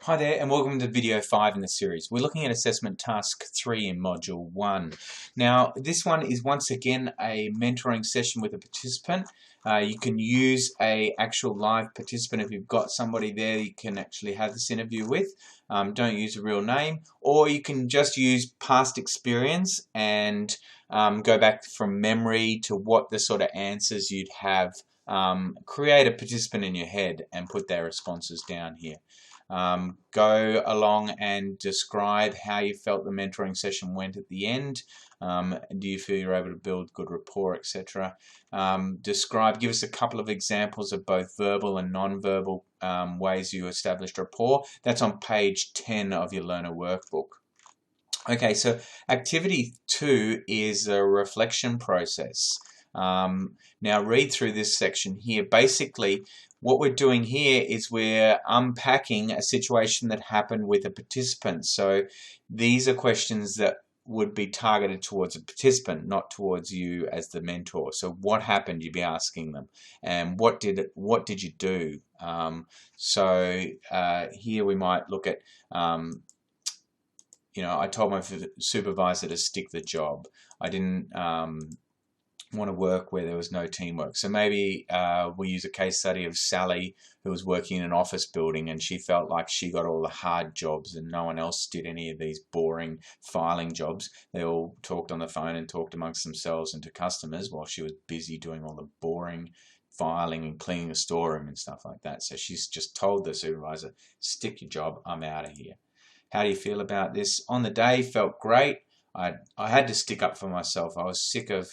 Hi there and welcome to video 5 in the series. We're looking at assessment task 3 in module 1. Now this one is once again a mentoring session with a participant. You can use a actual live participant if you've got somebody there you can actually have this interview with. Don't use a real name, or you can just use past experience and go back from memory to what the sort of answers you'd have. Create a participant in your head and put their responses down here. Go along and describe how you felt the mentoring session went at the end. Do you feel you're able to build good rapport, etc. Give us a couple of examples of both verbal and non-verbal ways you established rapport. That's on page 10 of your learner workbook. Okay, so activity 2 is a reflection process. Now read through this section here. Basically, what we're doing here is we're unpacking a situation that happened with a participant. So these are questions that would be targeted towards a participant, not towards you as the mentor. So what happened, you'd be asking them, and what did you do? Here we might look at I told my supervisor to stick the job. I didn't want to work where there was no teamwork. So maybe we use a case study of Sally, who was working in an office building, and she felt like she got all the hard jobs and no one else did any of these boring filing jobs. They all talked on the phone and talked amongst themselves and to customers while she was busy doing all the boring filing and cleaning the storeroom and stuff like that. So she's just told the supervisor, stick your job, I'm out of here. How do you feel about this? On the day, felt great. I had to stick up for myself. I was sick of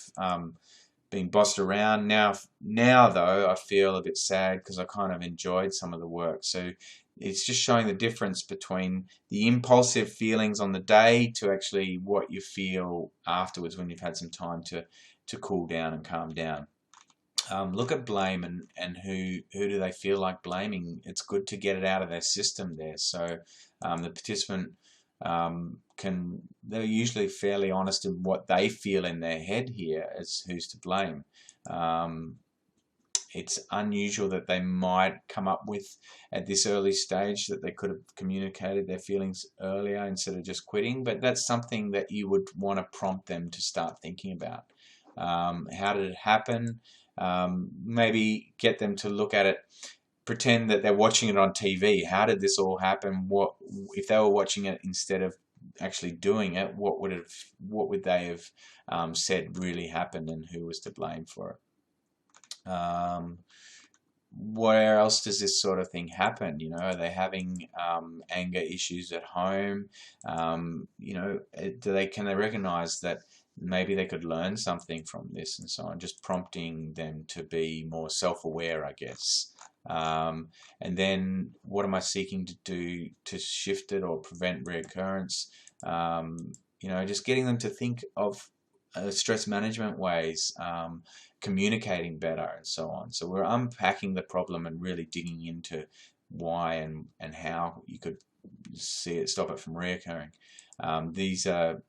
being bossed around. Now though, I feel a bit sad because I kind of enjoyed some of the work. So it's just showing the difference between the impulsive feelings on the day to actually what you feel afterwards when you've had some time to cool down and calm down. Look at blame and who do they feel like blaming. It's good to get it out of their system there. So the participant they're usually fairly honest in what they feel in their head here as who's to blame. It's unusual that they might come up with at this early stage that they could have communicated their feelings earlier instead of just quitting, but that's something that you would want to prompt them to start thinking about. How did it happen? Maybe get them to look at it, pretend that they're watching it on TV. How did this all happen? What if they were watching it instead of actually doing it? What would they have said really happened, and who was to blame for it? Where else does this sort of thing happen? Are they having anger issues at home? Can they recognize that maybe they could learn something from this and so on? Just prompting them to be more self-aware, I guess. And then what am I seeking to do to shift it or prevent reoccurrence? Just getting them to think of stress management ways, communicating better and so on. So we're unpacking the problem and really digging into why and how you could stop it from reoccurring. These are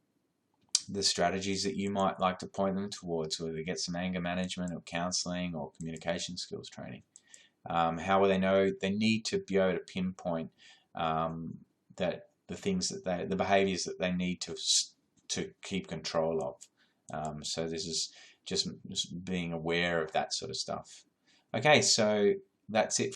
the strategies that you might like to point them towards, whether they get some anger management or counseling or communication skills training. How will they know? They need to be able to pinpoint that the behaviours that they need to keep control of. So this is just being aware of that sort of stuff. Okay, so that's it